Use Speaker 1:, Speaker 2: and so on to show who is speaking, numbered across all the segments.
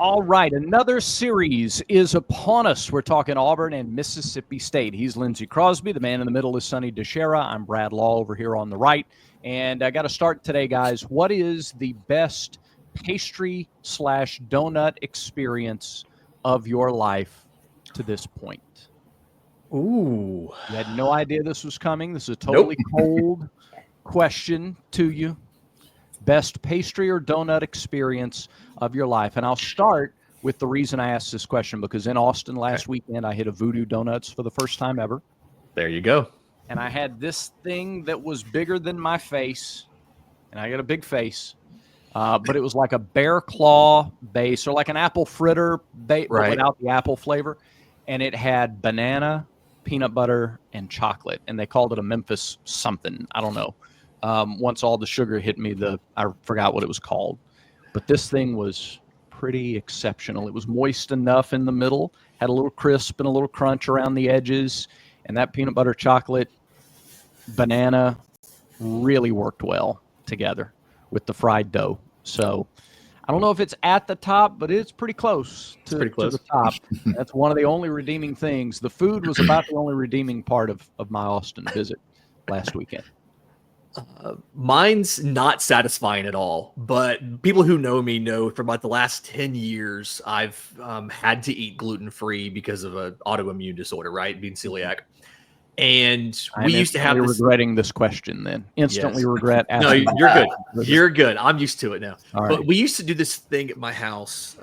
Speaker 1: All right, another series is upon us. We're talking Auburn and Mississippi State. He's Lindsay Crosby. The man in the middle is Sonny DeShera. I'm Brad Law over here on the right. And I got to start today, guys. What is the best pastry/donut experience of your life to this point?
Speaker 2: Ooh.
Speaker 1: You had no idea this was coming. This is a totally cold question to you. Best pastry or donut experience of your life. And I'll start with the reason I asked this question, because in Austin last weekend, I hit a Voodoo Donuts for the first time ever.
Speaker 2: There you go.
Speaker 1: And I had this thing that was bigger than my face, and I got a big face, but it was like a bear claw base, or like an apple fritter base, but without the apple flavor. And it had banana, peanut butter, and chocolate. And they called it a Memphis something. I don't know. Once all the sugar hit me, I forgot what it was called. But this thing was pretty exceptional. It was moist enough in the middle, had a little crisp and a little crunch around the edges, and that peanut butter, chocolate, banana really worked well together with the fried dough. So I don't know if it's at the top, but it's pretty close to the top. That's one of the only redeeming things. The food was about the only redeeming part of my Austin visit last weekend.
Speaker 2: Mine's not satisfying at all, but people who know me know for about the last 10 years, I've had to eat gluten-free because of an autoimmune disorder, right? Being celiac. And we used to have this...
Speaker 1: regretting this question then. Instantly regret.
Speaker 2: No, you're good. You're good. I'm used to it now.
Speaker 1: All
Speaker 2: but
Speaker 1: right.
Speaker 2: We used to do this thing at my house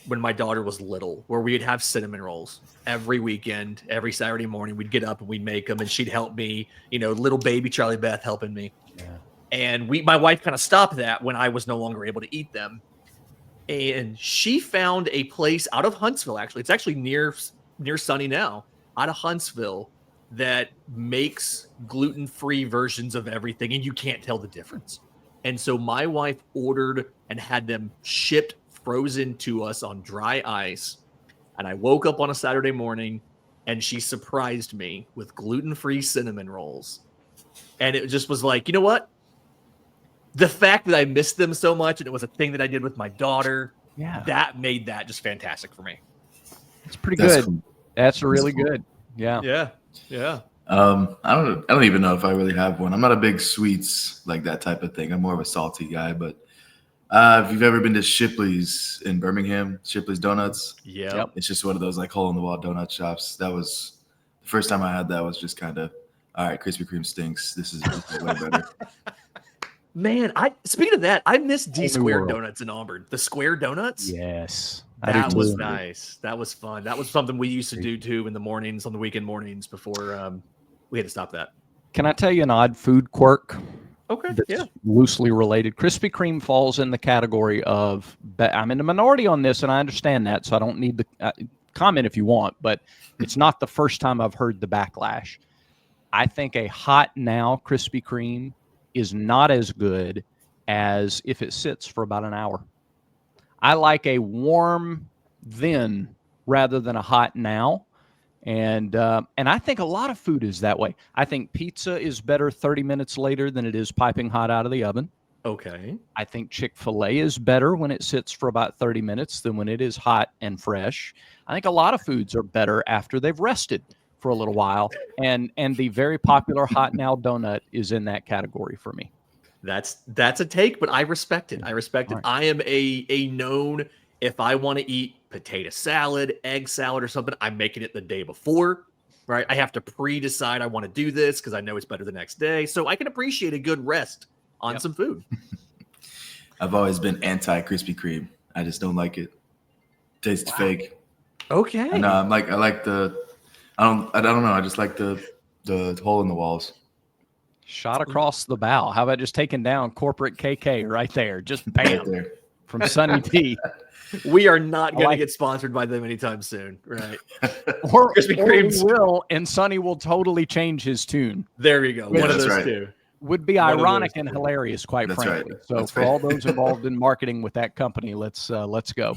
Speaker 2: when my daughter was little, where we'd have cinnamon rolls every weekend, every Saturday morning. We'd get up and we'd make them, and she'd help me, little baby Charlie Beth helping me. Yeah. And my wife kind of stopped that when I was no longer able to eat them. And she found a place out of Huntsville, actually. It's actually near Sonny now, out of Huntsville, that makes gluten-free versions of everything, and you can't tell the difference. And so my wife ordered and had them shipped frozen to us on dry ice. And I woke up on a Saturday morning and she surprised me with gluten-free cinnamon rolls. And it just was like, you know what? The fact that I missed them so much, and it was a thing that I did with my daughter, that made that just fantastic for me.
Speaker 1: It's pretty good. Cool. That's really good. Yeah.
Speaker 2: Yeah.
Speaker 3: I don't even know if I really have one. I'm not a big sweets, like that type of thing. I'm more of a salty guy, but if you've ever been to Shipley's in Birmingham, Shipley's Donuts, it's just one of those like hole-in-the-wall donut shops. That was the first time I had that. Was just kind of, all right, Krispy Kreme stinks. This is way better.
Speaker 2: Man, speaking of that, I miss D Square Donuts in Auburn. The Square Donuts?
Speaker 1: Yes.
Speaker 2: That was nice. That was fun. That was something we used to do too in the mornings, on the weekend mornings before we had to stop that.
Speaker 1: Can I tell you an odd food quirk?
Speaker 2: Okay.
Speaker 1: That's loosely related. Krispy Kreme falls in the category of, I'm in the minority on this, and I understand that, so I don't need the comment if you want, but it's not the first time I've heard the backlash. I think a hot now Krispy Kreme is not as good as if it sits for about an hour. I like a warm then rather than a hot now. And I think a lot of food is that way. I think pizza is better 30 minutes later than it is piping hot out of the oven.
Speaker 2: Okay.
Speaker 1: I think Chick-fil-A is better when it sits for about 30 minutes than when it is hot and fresh. I think a lot of foods are better after they've rested for a little while. And the very popular hot now donut is in that category for me.
Speaker 2: That's a take, but I respect it. I respect it. Right. I am a known, if I want to eat potato salad, egg salad, or something, I'm making it the day before, right? I have to pre-decide I want to do this because I know it's better the next day. So I can appreciate a good rest on some food.
Speaker 3: I've always been anti-Krispy Kreme. I just don't like it. Tastes fake.
Speaker 2: Okay.
Speaker 3: And I like the, I don't know. I just like the hole in the walls.
Speaker 1: Shot across the bow. How about just taking down corporate KK right there? Just bam.
Speaker 3: Right there.
Speaker 1: From Sonny T.
Speaker 2: We are not going to get sponsored by them anytime soon, right?
Speaker 1: or we will, and Sonny will totally change his tune.
Speaker 2: There you go.
Speaker 3: Yeah,
Speaker 2: one of those two.
Speaker 1: Would be ironic and hilarious, quite frankly.
Speaker 3: Right.
Speaker 1: So for all those involved in marketing with that company, let's go.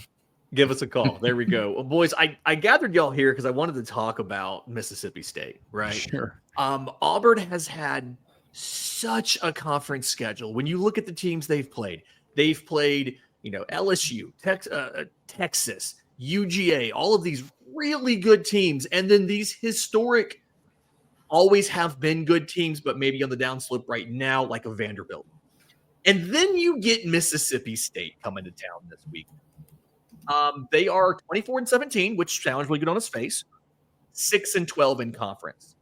Speaker 2: Give us a call. There we go. Well, boys, I gathered y'all here because I wanted to talk about Mississippi State, right?
Speaker 1: Sure.
Speaker 2: Auburn has had such a conference schedule. When you look at the teams they've played LSU, Texas, UGA, all of these really good teams. And then these historic, always have been good teams, but maybe on the downslope right now, like a Vanderbilt. And then you get Mississippi State coming to town this week. They are 24-17, which sounds really good on its face. 6-12 in conference.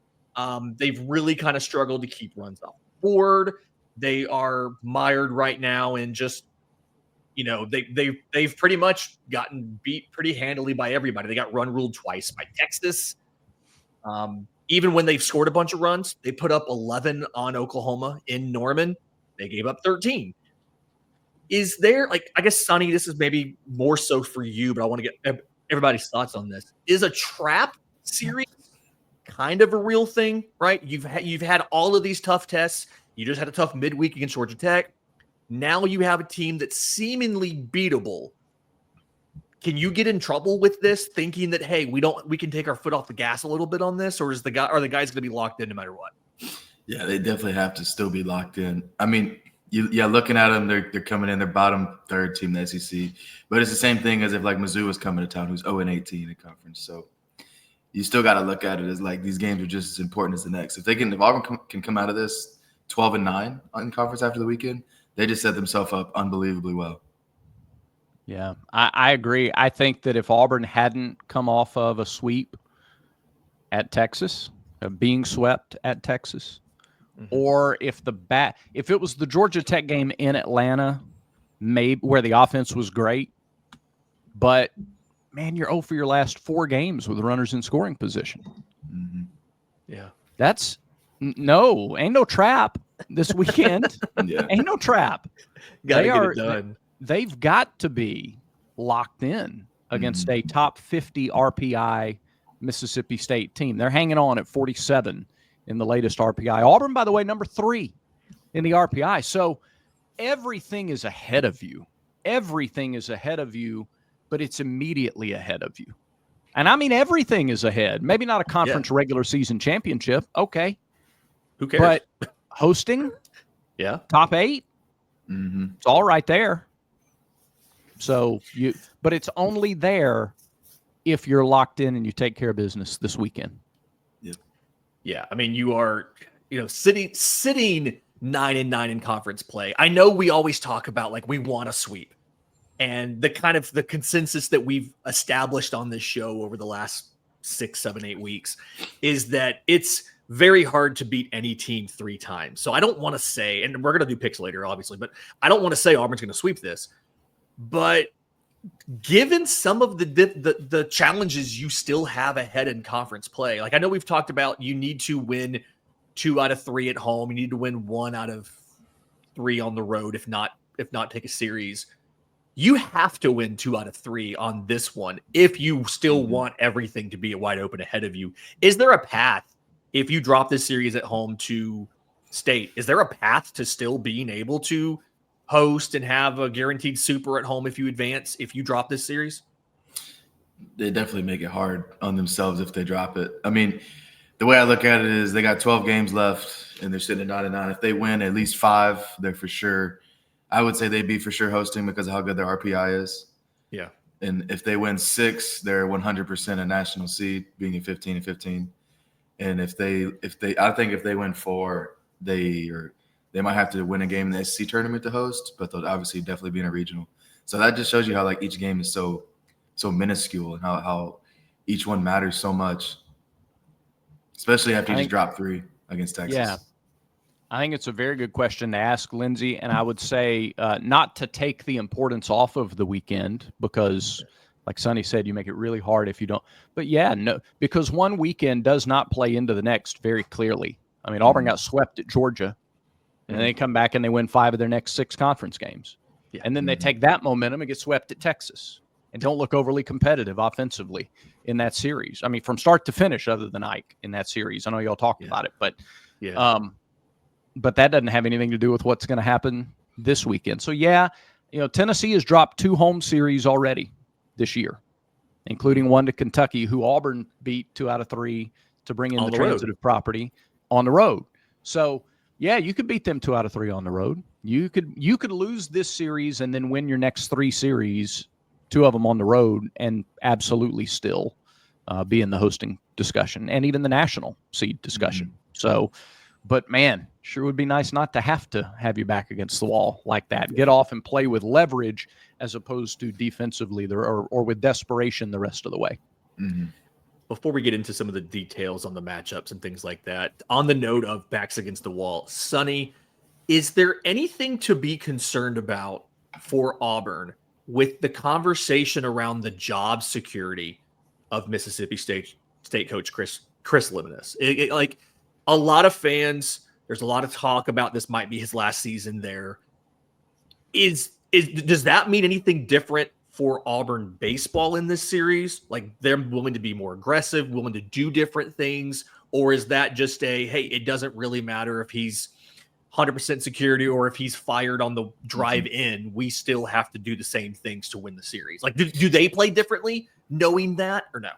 Speaker 2: They've really kind of struggled to keep runs off the board. They are mired right now in just, they've pretty much gotten beat pretty handily by everybody. They got run ruled twice by Texas. Even when they've scored a bunch of runs, they put up 11 on Oklahoma in Norman. They gave up 13. Is there, I guess, Sonny, this is maybe more so for you, but I want to get everybody's thoughts on this. Is a trap series kind of a real thing, right? You've had all of these tough tests. You just had a tough midweek against Georgia Tech. Now you have a team that's seemingly beatable. Can you get in trouble with this, thinking that, hey, we can take our foot off the gas a little bit on this, or are the guys going to be locked in no matter what?
Speaker 3: Yeah, they definitely have to still be locked in. I mean, looking at them, they're coming in, they're bottom third team in the SEC, but it's the same thing as if Mizzou was coming to town, who's 0-18 in conference. So you still got to look at it as these games are just as important as the next. If Auburn can come out of this 12-9 in conference after the weekend, they just set themselves up unbelievably well.
Speaker 1: Yeah, I agree. I think that if Auburn hadn't come off of a sweep at Texas, being swept at Texas, or if it was the Georgia Tech game in Atlanta, maybe where the offense was great, but man, you're 0 for your last 4 games with runners in scoring position.
Speaker 3: Mm-hmm.
Speaker 2: Yeah,
Speaker 1: ain't no trap this weekend.
Speaker 3: Yeah.
Speaker 1: Ain't no trap.
Speaker 2: Gotta get it done.
Speaker 1: They've got to be locked in against a top 50 RPI Mississippi State team. They're hanging on at 47 in the latest RPI. Auburn, by the way, number 3 in the RPI. So everything is ahead of you. Everything is ahead of you, but it's immediately ahead of you. And I mean, everything is ahead. Maybe not a conference regular season championship. Okay.
Speaker 2: Who cares?
Speaker 1: But hosting, top 8,
Speaker 3: it's
Speaker 1: all right there. So but it's only there if you're locked in and you take care of business this weekend.
Speaker 2: Yeah. I mean, you are, sitting 9-9 in conference play. I know we always talk about we want a sweep, and the consensus that we've established on this show over the last 6, 7, 8 weeks is that it's very hard to beat any team 3 times. So I don't want to say, and we're going to do picks later, obviously, but I don't want to say Auburn's going to sweep this. But given some of the challenges you still have ahead in conference play, I know we've talked about you need to win 2 out of 3 at home. You need to win 1 out of 3 on the road, if not take a series. You have to win 2 out of 3 on this one if you still want everything to be wide open ahead of you. Is there a path, if you drop this series at home to State, is there a path to still being able to host and have a guaranteed super at home if you advance, if you drop this series?
Speaker 3: They definitely make it hard on themselves if they drop it. I mean, the way I look at it is they got 12 games left and they're sitting at 9-9. If they win at least 5, they're for sure. I would say they'd be for sure hosting because of how good their RPI is.
Speaker 2: Yeah.
Speaker 3: And if they win 6, they're 100% a national seed, being at 15-15. And if they win 4, they might have to win a game in the SEC tournament to host, but they'll obviously definitely be in a regional. So that just shows you how each game is so minuscule and how each one matters so much, especially after you just drop 3 against Texas.
Speaker 1: Yeah. I think it's a very good question to ask, Lindsay, and I would say not to take the importance off of the weekend because, like Sonny said, you make it really hard if you don't. But because one weekend does not play into the next very clearly. I mean, Auburn got swept at Georgia, and then they come back and they win 5 of their next 6 conference games. Yeah. And then they take that momentum and get swept at Texas and don't look overly competitive offensively in that series. I mean, from start to finish, other than Ike in that series. I know y'all talked about it, but but that doesn't have anything to do with what's going to happen this weekend. So, Tennessee has dropped 2 home series already this year, including one to Kentucky, who Auburn beat 2 out of 3 to bring in the transitive property on the road. So Yeah, you could beat them 2 out of 3 on the road. You could lose this series and then win your next 3 series, 2 of them on the road, and absolutely still be in the hosting discussion and even the national seed discussion. Mm-hmm. So, but man, sure would be nice not to have you back against the wall like that. Get off and play with leverage as opposed to defensively or with desperation the rest of the way.
Speaker 2: Mm-hmm. Before we get into some of the details on the matchups and things like that, on the note of backs against the wall, Sonny, is there anything to be concerned about for Auburn with the conversation around the job security of Mississippi State coach Chris Lemonis? Like a lot of fans, there's a lot of talk about this might be his last season there. Does that mean anything different for Auburn baseball in this series? Like they're willing to be more aggressive, willing to do different things? Or is that just hey, it doesn't really matter if he's 100% security or if he's fired on the drive in, we still have to do the same things to win the series? Like, do they play differently knowing that or no?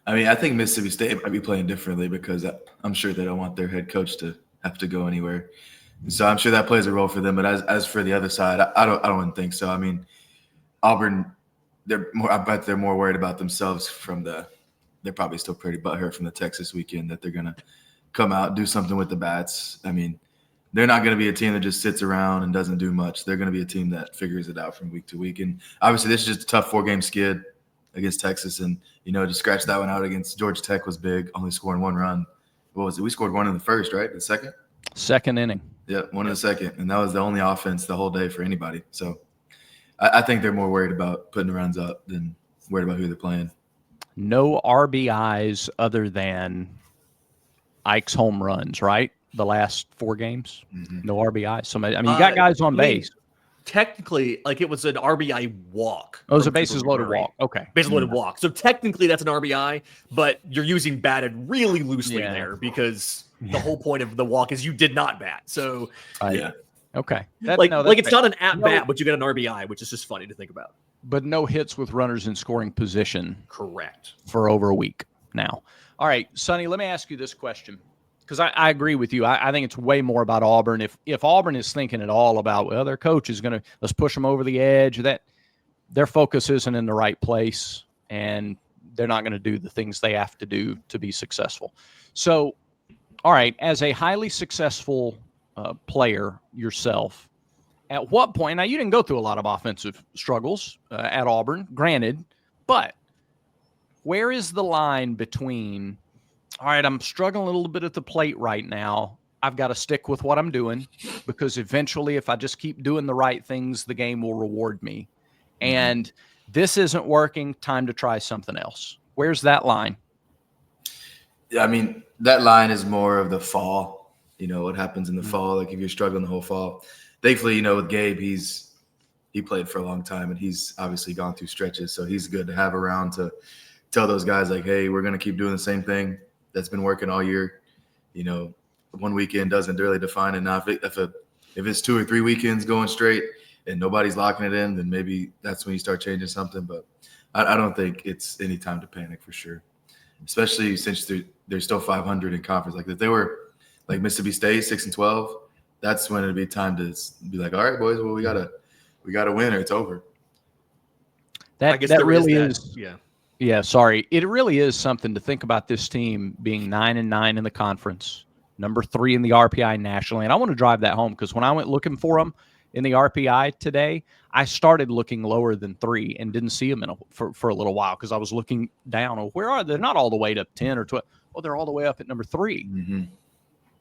Speaker 3: I mean, I think Mississippi State might be playing differently because I'm sure they don't want their head coach to have to go anywhere. So I'm sure that plays a role for them. But as for the other side, I don't think so. I mean, Auburn, I bet they're more worried about themselves they're probably still pretty butthurt from the Texas weekend that they're going to come out, do something with the bats. I mean, they're not going to be a team that just sits around and doesn't do much. They're going to be a team that figures it out from week to week. And obviously this is just a tough 4-game skid against Texas. And, to scratch that one out against Georgia Tech was big, only scoring 1 run. What was it? We scored 1 in the first, right? The second?
Speaker 1: Second inning.
Speaker 3: Yeah, 1 in the second. And that was the only offense the whole day for anybody. So I think they're more worried about putting the runs up than worried about who they're playing.
Speaker 1: No RBIs other than Ike's home runs, right? The last 4 games, no RBIs. So, I mean, you got guys on base.
Speaker 2: Technically, like it was an RBI walk.
Speaker 1: Oh, it was a bases-loaded walk. Okay.
Speaker 2: Bases-loaded walk. So technically that's an RBI, but you're using batted really loosely there because the whole point of the walk is you did not bat. So,
Speaker 1: yeah. Okay.
Speaker 2: It's not an at-bat, but you get an RBI, which is just funny to think about.
Speaker 1: But no hits with runners in scoring position.
Speaker 2: Correct.
Speaker 1: For over a week now. All right, Sonny, let me ask you this question. Because I agree with you. I think it's way more about Auburn. If Auburn is thinking at all about, well, their coach is going to, let's push them over the edge, that their focus isn't in the right place, and they're not going to do the things they have to do to be successful. So, all right, as a highly successful player yourself, at what point, now you didn't go through a lot of offensive struggles at Auburn, granted, but where is the line between, all right, I'm struggling a little bit at the plate right now. I've got to stick with what I'm doing because eventually if I just keep doing the right things, the game will reward me. And this isn't working, time to try something else. Where's that line?
Speaker 3: Yeah, I mean, that line is more of the fall, what happens in the fall, like if you're struggling the whole fall. Thankfully, with Gabe, he played for a long time and he's obviously gone through stretches. So he's good to have around to tell those guys like, hey, we're going to keep doing the same thing that's been working all year. 1 weekend doesn't really define it. Now, if it's 2 or 3 weekends going straight and nobody's locking it in, then maybe that's when you start changing something. But I don't think it's any time to panic for sure, especially since they're still 500 in conference. Like if they were like Mississippi State 6-12, that's when it'd be time to be like, all right, boys, well we gotta win or it's over.
Speaker 1: That really is. Yeah. Yeah, sorry. It really is something to think about this team being 9-9 in the conference, number 3 in the RPI nationally. And I want to drive that home because when I went looking for them in the RPI today, I started looking lower than 3 and didn't see them for a little while because I was looking down. Oh, where are they? They're not all the way to 10 or 12. Oh, they're all the way up at number 3. Mm-hmm.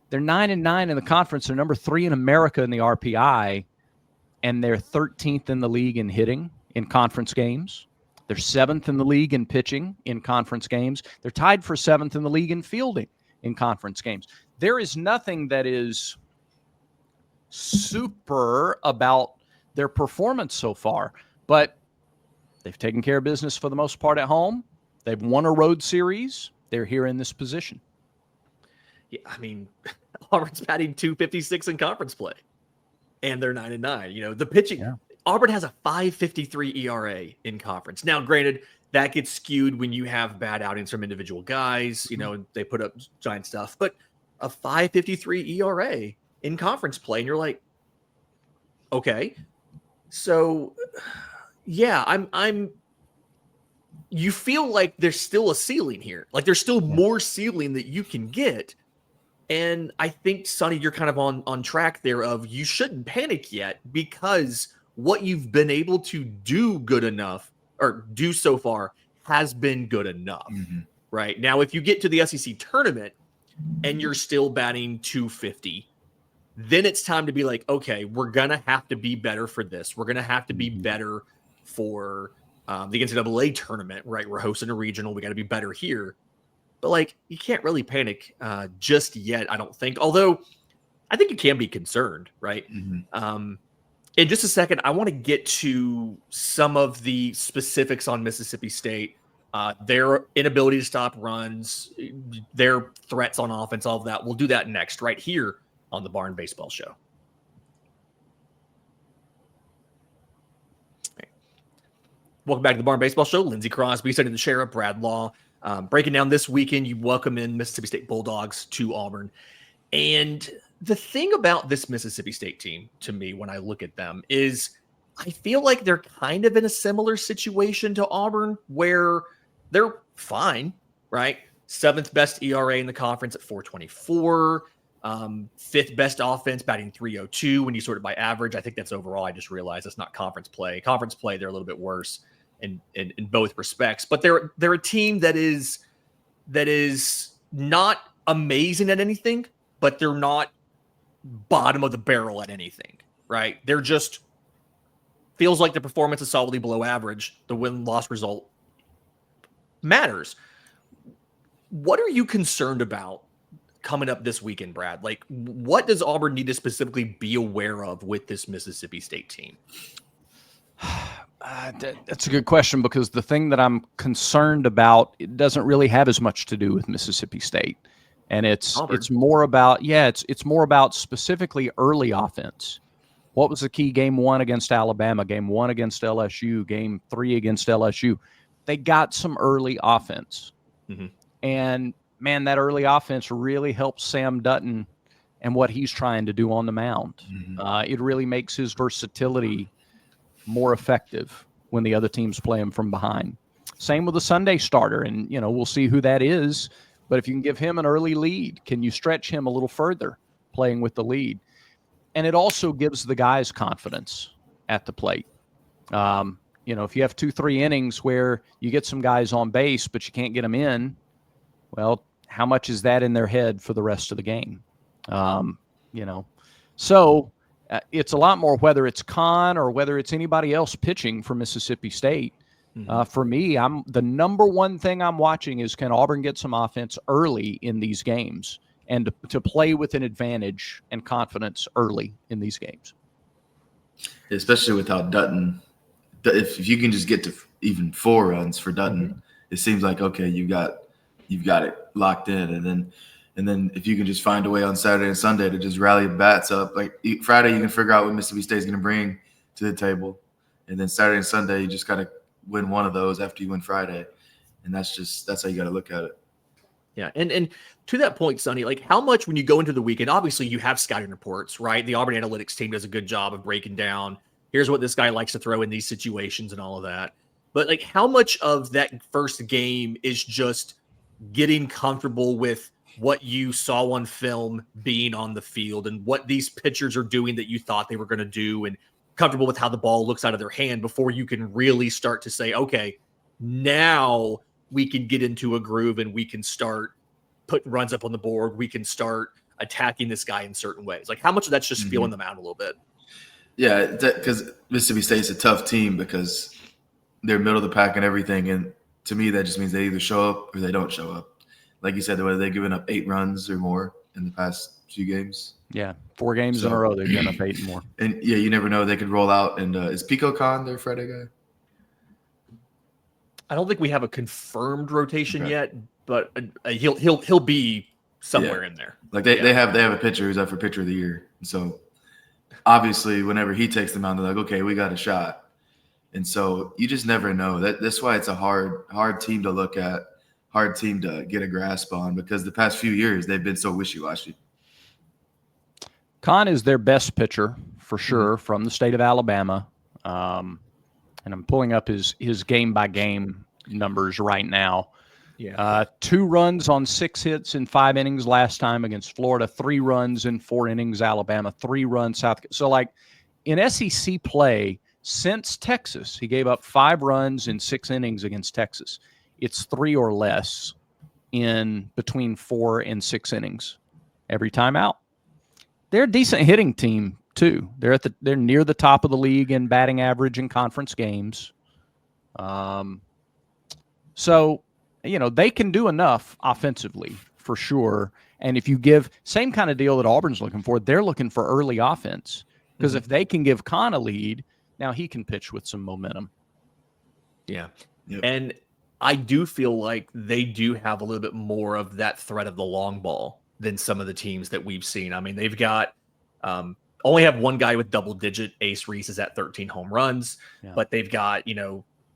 Speaker 1: They're 9-9 in the conference. They're number 3 in America in the RPI, and they're 13th in the league in hitting in conference games. They're 7th in the league in pitching in conference games. They're tied for 7th in the league in fielding in conference games. There is nothing that is super about their performance so far, but they've taken care of business for the most part at home. They've won a road series. They're here in this position.
Speaker 2: Yeah, I mean, Auburn's batting .256 in conference play, and they're 9-9. The pitching. Yeah. Auburn has a 5.53 ERA in conference. Now, granted, that gets skewed when you have bad outings from individual guys. They put up giant stuff. But a 5.53 ERA in conference play. And you're like, okay, so yeah, you feel like there's still a ceiling here. Like there's still more ceiling that you can get. And I think, Sonny, you're kind of on track there of you shouldn't panic yet, because what you've been able to do good enough or do so far has been good enough. Right now, if you get to the SEC tournament and you're still batting 250, then it's time to be like, okay, we're going to have to be better for this. We're going to have to be better for the NCAA tournament, right? We're hosting a regional. We got to be better here. But like, you can't really panic just yet, I don't think. Although I think you can be concerned, right? In just a second, I want to get to some of the specifics on Mississippi State, their inability to stop runs, their threats on offense, all of that. We'll do that next, right here on the Barn Baseball Show. Okay. Welcome back to the Barn Baseball Show. Lindsay Crosby, Sonny the Sheriff, Brad Law. Breaking down this weekend, you welcome in Mississippi State Bulldogs to Auburn. And the thing about this Mississippi State team, to me, when I look at them, is I feel like they're kind of in a similar situation to Auburn, where they're fine, right? 7th best ERA in the conference at 4.24, 5th best offense, batting 302 when you sort it by average. I think that's overall. I just realized that's not conference play. Conference play, they're a little bit worse in both respects. But they're a team that is not amazing at anything, but they're not bottom of the barrel at anything, right? They're just feels like the performance is solidly below average. The win-loss result matters. What are you concerned about coming up this weekend, Brad? Like, what does Auburn need to specifically be aware of with this Mississippi State team?
Speaker 1: That's a good question, because the thing that I'm concerned about, it doesn't really have as much to do with Mississippi State. And it's more about, it's more about specifically early offense. What was the key? Game 1 against Alabama, game 1 against LSU, game 3 against LSU. They got some early offense. And man, that early offense really helps Sam Dutton and what he's trying to do on the mound. It really makes his versatility more effective when the other teams play him from behind. Same with the Sunday starter, and we'll see who that is. But if you can give him an early lead, can you stretch him a little further playing with the lead? And it also gives the guys confidence at the plate. If you have 2-3 innings where you get some guys on base, but you can't get them in, well, how much is that in their head for the rest of the game? So it's a lot more whether it's Con or whether it's anybody else pitching for Mississippi State. For me, the number one thing I'm watching is, can Auburn get some offense early in these games, and to play with an advantage and confidence early in these games.
Speaker 3: Especially without Dutton. If you can just get to even 4 runs for Dutton, it seems like, okay, you've got it locked in. And then if you can just find a way on Saturday and Sunday to just rally bats up, like Friday, you can figure out what Mississippi State's going to bring to the table. And then Saturday and Sunday, you just got to win one of those after you win Friday. And that's how you got to look at it.
Speaker 2: Yeah. And to that point, Sonny, like, how much, when you go into the weekend, obviously you have scouting reports, right? The Auburn analytics team does a good job of breaking down, here's what this guy likes to throw in these situations and all of that. But like, how much of that first game is just getting comfortable with what you saw on film being on the field and what these pitchers are doing that you thought they were going to do, and comfortable with how the ball looks out of their hand before you can really start to say, okay, now we can get into a groove and we can start putting runs up on the board. We can start attacking this guy in certain ways. Like, how much of that's just feeling them out a little bit?
Speaker 3: Yeah, because Mississippi State's a tough team because they're middle of the pack and everything. And to me, that just means they either show up or they don't show up. Like you said, whether they've given up 8 runs or more in the past few games.
Speaker 1: Yeah, 4 games in a row, they've given up 8 and more.
Speaker 3: And yeah, you never know. They could roll out. And is Pico Khan their Friday guy?
Speaker 2: I don't think we have a confirmed rotation yet, but he'll be somewhere in there.
Speaker 3: Like they have a pitcher who's up for pitcher of the year. And so obviously, whenever he takes them out, they're like, okay, we got a shot. And so you just never know. That's why it's a hard team to look at, hard team to get a grasp on, because the past few years they've been so wishy-washy.
Speaker 1: Khan is their best pitcher for sure from the state of Alabama. And I'm pulling up his game by game numbers right now.
Speaker 2: Yeah.
Speaker 1: 2 runs on 6 hits in 5 innings last time against Florida, 3 runs in 4 innings, Alabama, 3 runs South. So like in SEC play since Texas, he gave up 5 runs in 6 innings against Texas. It's 3 or less in between 4 and 6 innings every time out. They're a decent hitting team too. They're near the top of the league in batting average in conference games. So, they can do enough offensively for sure. And if you give same kind of deal that Auburn's looking for, they're looking for early offense because if they can give Khan a lead, now he can pitch with some momentum.
Speaker 2: Yeah. Yep. And I do feel like they do have a little bit more of that threat of the long ball than some of the teams that we've seen. I mean, they've got only have one guy with double-digit. Ace Reese is at 13 home runs, but they've got,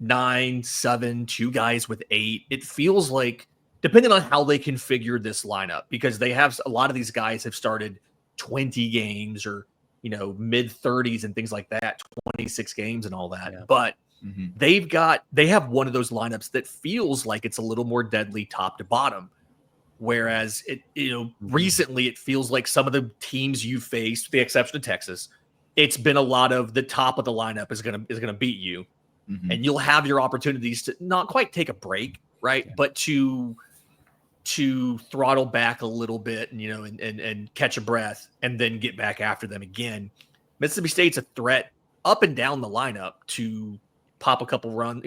Speaker 2: 9, 7, 2 guys with 8. It feels like, depending on how they configure this lineup, because they have a lot of these guys have started 20 games or, mid 30s and things like that, 26 games and all that. Yeah. But they have one of those lineups that feels like it's a little more deadly top to bottom. Whereas recently it feels like some of the teams you faced, with the exception of Texas, it's been a lot of the top of the lineup is gonna beat you, and you'll have your opportunities to not quite take a break, right? Yeah. But to throttle back a little bit, and and catch a breath, and then get back after them again. Mississippi State's a threat up and down the lineup to pop a couple runs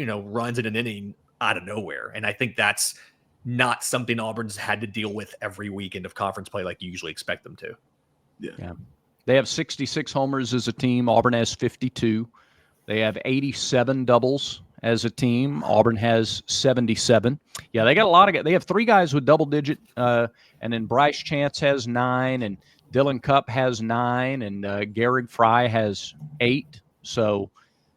Speaker 2: in an inning out of nowhere, and I think that's not something Auburn's had to deal with every weekend of conference play like you usually expect them to.
Speaker 1: Yeah. They have 66 homers as a team. Auburn has 52. They have 87 doubles as a team. Auburn has 77. Yeah, they got a lot of guys. They have 3 guys with double digit, and then Bryce Chance has 9, and Dylan Cupp has 9, and Garrig Fry has 8. So,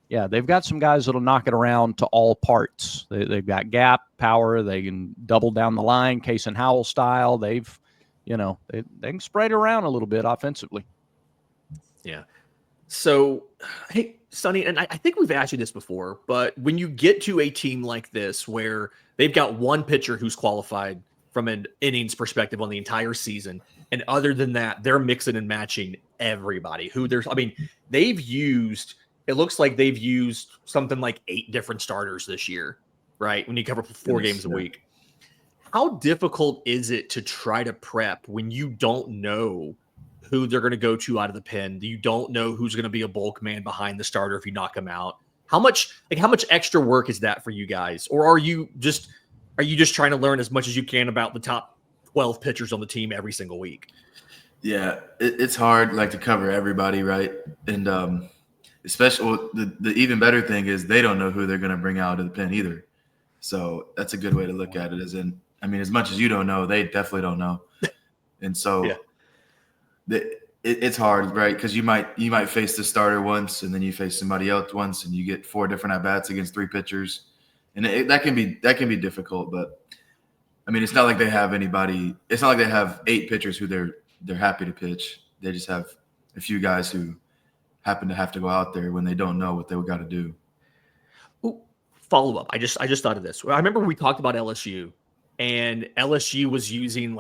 Speaker 1: yeah, they've got some guys that'll knock it around to all parts. They've got gap, power. They can double down the line, Case and Howell style. They can spread it around a little bit offensively.
Speaker 2: Yeah. So, hey, Sonny, and I think we've asked you this before, but when you get to a team like this where they've got one pitcher who's qualified from an innings perspective on the entire season, and other than that, they're mixing and matching everybody it looks like they've used something like 8 different starters this year, right? When you cover 4 games a week. How difficult is it to try to prep when you don't know who they're going to go to out of the pen? You don't know who's going to be a bulk man behind the starter if you knock him out. How much extra work is that for you guys? Or are you just trying to learn as much as you can about the top 12 pitchers on the team every single week?
Speaker 3: Yeah, it's hard to cover everybody, right? And especially the even better thing is they don't know who they're going to bring out of the pen either. So that's a good way to look at it. As much as you don't know, they definitely don't know. And so it's hard, right? Because you might face the starter once, and then you face somebody else once, and you get 4 different at-bats against 3 pitchers. And that can be difficult. But, it's not like they have anybody – it's not like they have 8 pitchers who they're happy to pitch. They just have a few guys who – happen to have to go out there when they don't know what they got to do.
Speaker 2: Ooh, follow up. I just thought of this. I remember we talked about LSU, and LSU was using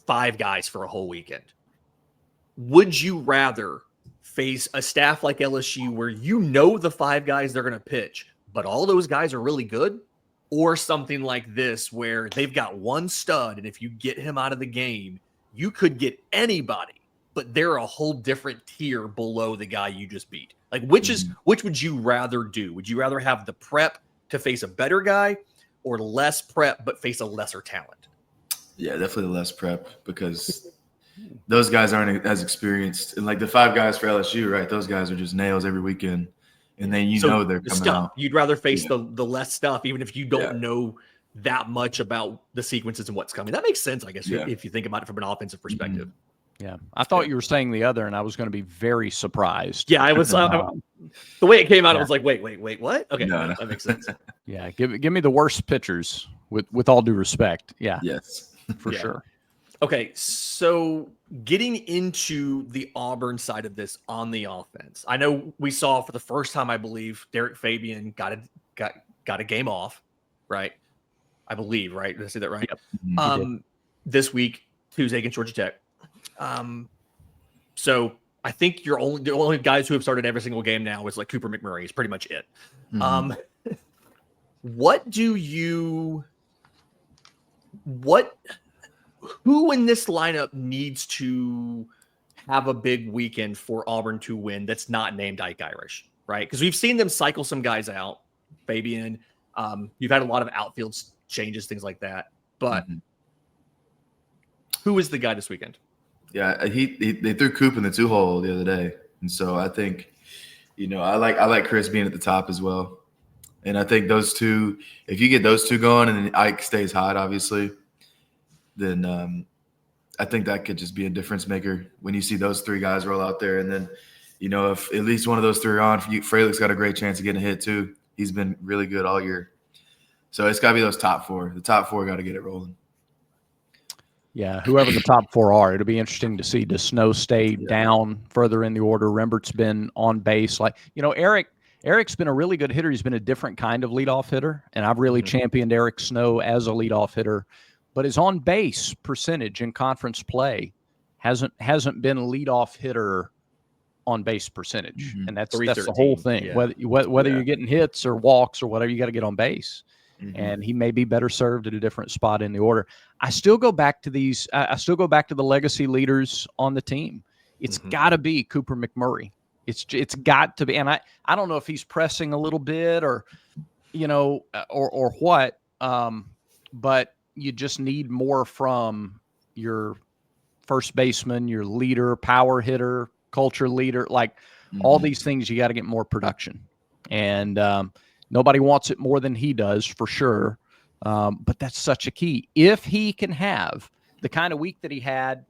Speaker 2: 5 guys for a whole weekend. Would you rather face a staff like LSU where the 5 guys they're going to pitch, but all those guys are really good, or something like this where they've got one stud, and if you get him out of the game, you could get anybody, but they're a whole different tier below the guy you just beat? Which would you rather do? Would you rather have the prep to face a better guy, or less prep but face a lesser talent?
Speaker 3: Yeah, definitely less prep, because those guys aren't as experienced. And the 5 guys for LSU, right? Those guys are just nails every weekend, and then they're coming out.
Speaker 2: You'd rather face the less stuff, even if you don't know that much about the sequences and what's coming. That makes sense, I guess, if you think about it from an offensive perspective.
Speaker 1: Yeah, I thought you were saying the other, and I was going to be very surprised.
Speaker 2: Yeah, I was. The way it came out, I was like, wait, what? Okay, no. That makes sense.
Speaker 1: Yeah, give me the worst pitchers with all due respect. Yeah.
Speaker 3: Yes,
Speaker 1: for sure.
Speaker 2: Okay, so getting into the Auburn side of this on the offense, I know we saw for the first time, I believe, Derek Fabian got a game off, right? I believe, right? Did I say that right?
Speaker 1: Yep.
Speaker 2: This week, Tuesday against Georgia Tech. So I think the only guys who have started every single game now is like Cooper McMurray is pretty much it. Who in this lineup needs to have a big weekend for Auburn to win that's not named Ike Irish, right? Because we've seen them cycle some guys out. Fabian, you've had a lot of outfield changes, things like that. But who is the guy this weekend?
Speaker 3: Yeah, they threw Coop in the 2-hole the other day, and so I think, I like Chris being at the top as well, and I think those two, if you get those two going and Ike stays hot, obviously, then I think that could just be a difference maker when you see those three guys roll out there, and then, if at least one of those three are on, Freilic's got a great chance of getting a hit too. He's been really good all year, so it's got to be those top four. The top four got to get it rolling.
Speaker 1: Yeah, whoever the top four are, it'll be interesting to see. Does Snow stay down further in the order? Rembert's been on base. Eric's been a really good hitter. He's been a different kind of leadoff hitter, and I've really championed Eric Snow as a leadoff hitter. But his on base percentage in conference play hasn't been a leadoff hitter on base percentage, and that's the whole thing. Yeah. Whether you're getting hits or walks or whatever, you got to get on base. And he may be better served at a different spot in the order. I still go back to these. I still go back to the legacy leaders on the team. It's got to be Cooper McMurray. It's got to be. And I don't know if he's pressing a little bit or what. But you just need more from your first baseman, your leader, power hitter, culture leader, all these things. You got to get more production. And nobody wants it more than he does, for sure. But that's such a key. If he can have the kind of week that he had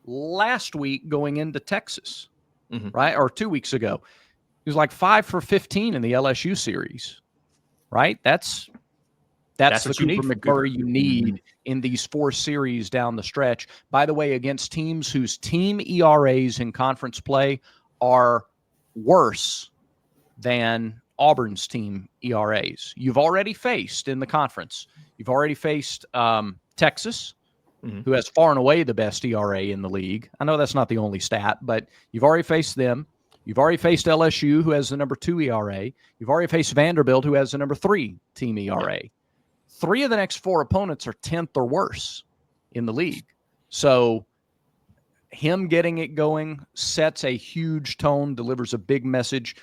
Speaker 1: last week going into Texas, right? Or 2 weeks ago, he was like 5 for 15 in the LSU series, right? That's the Cooper McMurray you need in these 4 series down the stretch. By the way, against teams whose team ERAs in conference play are worse than Auburn's team ERAs. You've already faced in the conference. You've already faced Texas, who has far and away the best ERA in the league. I know that's not the only stat, but you've already faced them. You've already faced LSU, who has the number 2 ERA. You've already faced Vanderbilt, who has the number 3 team ERA. 3 of the next 4 opponents are 10th or worse in the league. So him getting it going sets a huge tone, delivers a big message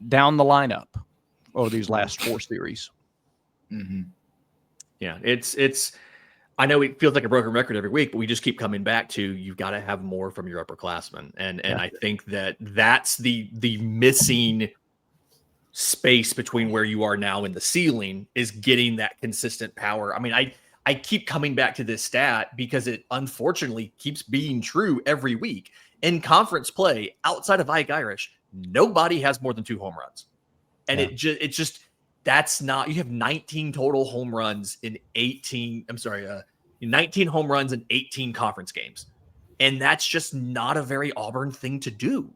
Speaker 1: down the lineup over these last 4 series.
Speaker 2: Yeah, it's. I know it feels like a broken record every week, but we just keep coming back to you've got to have more from your upperclassmen, and I think that's the missing space between where you are now and the ceiling is getting that consistent power. I mean, I keep coming back to this stat because it unfortunately keeps being true every week. In conference play, outside of Ike Irish, nobody has more than 2 home runs. And it's just that's not, you have 19 total home runs in 19 home runs in 18 conference games. And that's just not a very Auburn thing to do.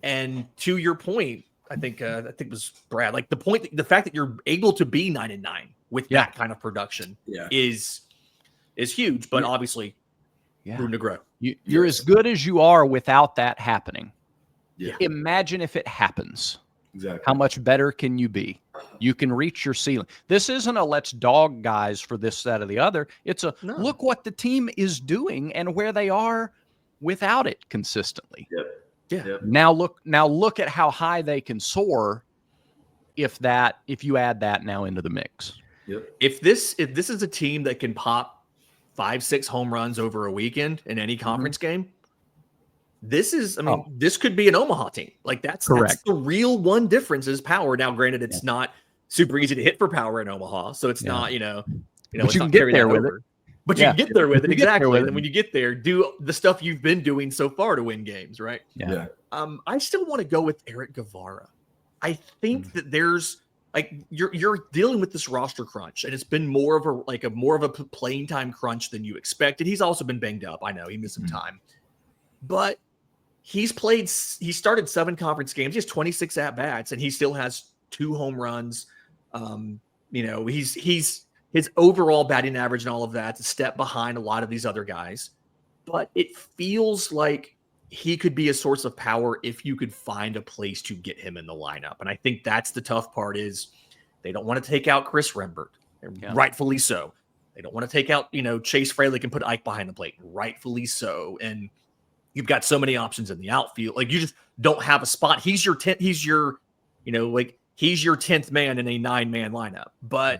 Speaker 2: And to your point, I think it was Brad, like the fact that you're able to be 9-9 with that kind of production is huge, but obviously room to grow.
Speaker 1: You're as good as you are without that happening. Imagine if it happens.
Speaker 3: Exactly.
Speaker 1: How much better can you be? You can reach your ceiling. This isn't a let's dog guys for this, that, or the other. It's a look what the team is doing and where they are without it consistently. Now look at how high they can soar if you add that now into the mix.
Speaker 2: If this is a team that can pop 5-6 home runs over a weekend in any conference game, this is, this could be an Omaha team. Like that's the real one difference is power. Now, granted, it's not super easy to hit for power in Omaha, so it's not,
Speaker 1: but you can get there with it.
Speaker 2: But you can get there with it, exactly. And when you get there, do the stuff you've been doing so far to win games, right? I still want to go with Eric Guevara. I think that there's like you're dealing with this roster crunch, and it's been more of a playing time crunch than you expected. He's also been banged up. I know he missed some time. but he started 7 conference games. He has 26 at bats, and he still has 2 home runs. He's his overall batting average and all of that's a step behind a lot of these other guys, but it feels like he could be a source of power if you could find a place to get him in the lineup. And I think that's the tough part is they don't want to take out Chris Rembert, rightfully so. They don't want to take out, Chase Fralick and put Ike behind the plate, rightfully so. And you've got so many options in the outfield. Like, you just don't have a spot. He's your 10th, he's your 10th man in a 9-man lineup. But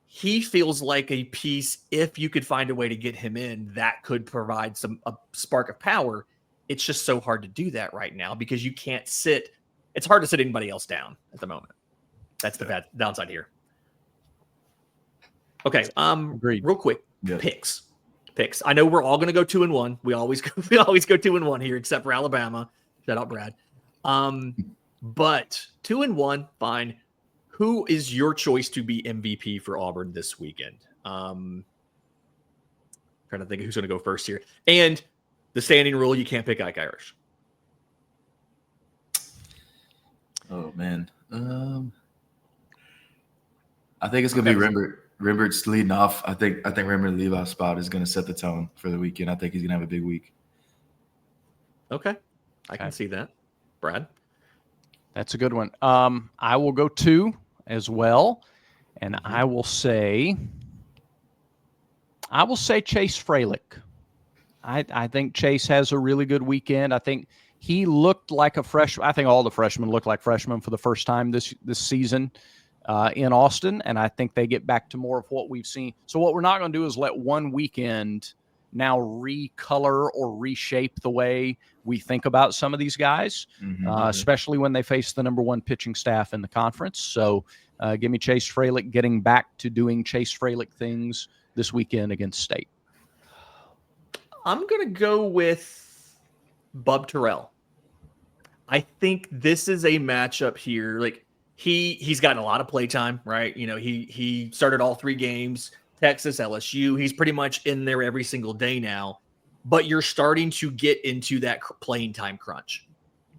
Speaker 2: he feels like a piece, if you could find a way to get him in, that could provide a spark of power. It's just so hard to do that right now because you can't sit. It's hard to sit anybody else down at the moment. That's the bad downside here. Okay.
Speaker 1: Agreed.
Speaker 2: Real quick, picks. I know we're all going to go 2-1. We always go 2-1 here, except for Alabama. Shout out, Brad. But 2-1, fine. Who is your choice to be MVP for Auburn this weekend? Trying to think of who's going to go first here. And the standing rule, you can't pick Ike Irish.
Speaker 3: Oh, man. I think it's going to be Rembert. Rembert's leading off. I think Rembert Levi's spot is going to set the tone for the weekend. I think he's going to have a big week.
Speaker 2: Okay. I can see that. Brad?
Speaker 1: That's a good one. I will go 2 as well. And I will say Chase Fralick. I think Chase has a really good weekend. I think he looked like a freshman. I think all the freshmen look like freshmen for the first time this season in Austin, and I think they get back to more of what we've seen. So what we're not going to do is let one weekend now recolor or reshape the way we think about some of these guys, especially when they face the number 1 pitching staff in the conference. So give me Chase Fralick getting back to doing Chase Fralick things this weekend against State.
Speaker 2: I'm going to go with Bub Terrell. I think this is a matchup here. Like, he's gotten a lot of play time, right? He started all 3 games, Texas, LSU. He's pretty much in there every single day now. But you're starting to get into that playing time crunch.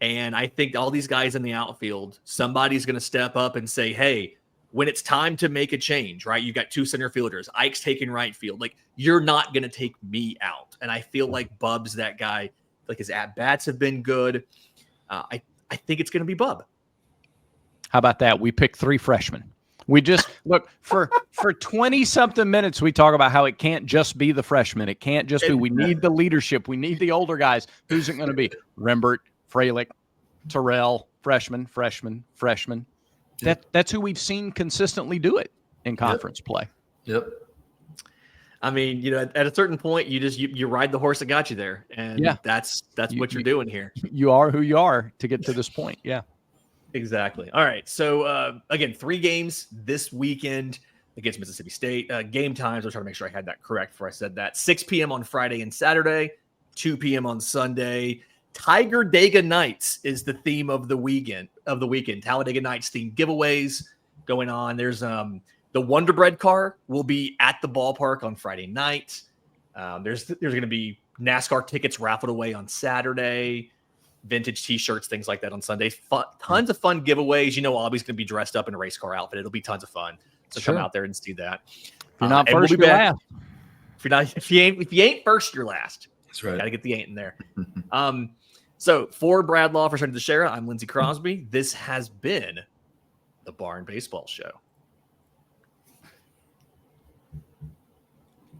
Speaker 2: And I think all these guys in the outfield, somebody's going to step up and say, hey, when it's time to make a change, right? You've got 2 center fielders. Ike's taking right field. Like, you're not going to take me out. And I feel like Bub's that guy. Like, his at-bats have been good. I think it's going to be Bub.
Speaker 1: How about that? We pick 3 freshmen. We just look for 20-something minutes. We talk about how it can't just be the freshmen. It can't just be. We need the leadership. We need the older guys. Who's it going to be? Rembert, Fralick, Terrell, freshman. That's who we've seen consistently do it in conference play.
Speaker 3: Yep.
Speaker 2: I mean, at a certain point, you ride the horse that got you there, and that's what you're doing here.
Speaker 1: You are who you are to get to this point. Yeah.
Speaker 2: Exactly. All right. So, again, 3 games this weekend against Mississippi State. Game times, I was trying to make sure I had that correct before I said that. 6 p.m. on Friday and Saturday, 2 p.m. on Sunday. Tiger Dega Nights is the theme of the weekend. Talladega Nights themed giveaways going on. There's the Wonder Bread car will be at the ballpark on Friday night. There's going to be NASCAR tickets raffled away on Saturday. Vintage T-shirts, things like that on Sunday. Tons of fun giveaways. Albie's going to be dressed up in a race car outfit. It'll be tons of fun. So come out there and see that.
Speaker 1: If you're not first, you're last.
Speaker 2: If you ain't first, you're last.
Speaker 3: That's right.
Speaker 2: Got to get the ain't in there. So for Brad Law, for Sonny DeShera, I'm Lindsay Crosby. This has been the Barn Baseball Show.